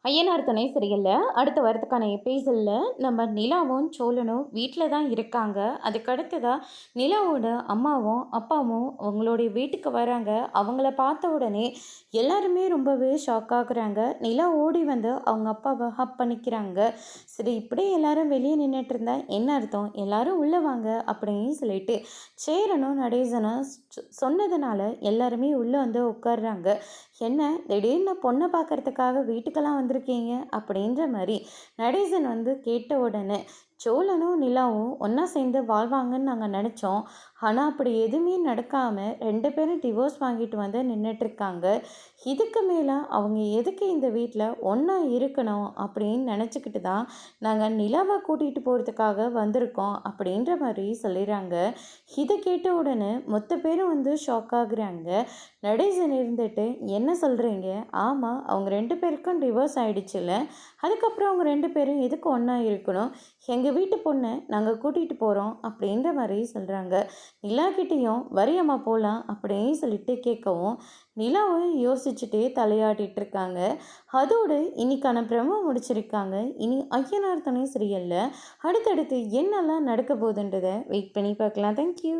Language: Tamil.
ஐயனார் துணை சரியில்ல. அடுத்த வாரத்துக்கான எபிசோட்ல நம்ம நிலாவும் சோழனும் வீட்டில் தான் இருக்காங்க. அதுக்கடுத்ததா நிலாவோட அம்மாவும் அப்பாவும் அவங்களுடைய வீட்டுக்கு வராங்க. அவங்கள பார்த்த உடனே எல்லாருமே ரொம்பவே ஷாக் ஆகுறாங்க. நிலா ஓடி வந்து அவங்க அப்பாவை ஹப் பண்ணிக்கிறாங்க. சரி, இப்படியே எல்லாரும் வெளியே நின்றுட்டு இருந்தா என்ன அர்த்தம்? எல்லாரும் உள்ளே வாங்க அப்படின்னு சொல்லிட்டு சேரனும் நடேசனும் சொன்னதுனால எல்லாருமே உள்ளே வந்து உட்கார்றாங்க. என்ன திடீர்னு பொண்ணை பார்க்கறதுக்காக வீட்டுக்கெல்லாம் வந்திருக்கீங்க அப்படின்ற மாதிரி நடேசன் வந்து கேட்ட உடனே சோழனும் நிலாவும் ஒன்றா சேர்ந்து வாழ்வாங்கன்னு நாங்கள் நினச்சோம். ஆனால் அப்படி எதுவுமே நடக்காமல் ரெண்டு பேரும் டிவோர்ஸ் வாங்கிட்டு வந்து நின்றுட்டுருக்காங்க. இதுக்கு மேலே அவங்க எதுக்கு இந்த வீட்டில் ஒன்றா இருக்கணும் அப்படின்னு நினச்சிக்கிட்டு தான் நாங்கள் நிலாவை கூட்டிகிட்டு போகிறதுக்காக வந்திருக்கோம் அப்படின்ற மாதிரி சொல்லிடுறாங்க. இதை கேட்ட உடனே மொத்த பேரும் வந்து ஷாக் ஆகுறாங்க. நடேசன் இருந்துட்டு என்ன சொல்கிறீங்க? ஆமாம், அவங்க ரெண்டு பேருக்கும் டிவோர்ஸ் ஆகிடுச்சுல்ல, அதுக்கப்புறம் அவங்க ரெண்டு பேரும் எதுக்கு ஒன்றா இருக்கணும்? எங்கள் வீட்டு பொண்ணை நாங்கள் கூட்டிகிட்டு போகிறோம் அப்படின்ற மாதிரி சொல்கிறாங்க. நிலாக்கிட்டேயும் வரியம்மா போகலாம் அப்படின்னு சொல்லிட்டு கேட்கவும் நிலாவும் யோசிச்சுட்டே தலையாட்டிகிட்டு இருக்காங்க. அதோடு இன்னைக்கான ப்ரமோ முடிச்சிருக்காங்க. இனி ஐயனார் துணை சீரியல்ல அடுத்தடுத்து என்னெல்லாம் நடக்க போகுதுன்றதை வெயிட் பண்ணி பார்க்கலாம். தேங்க்யூ.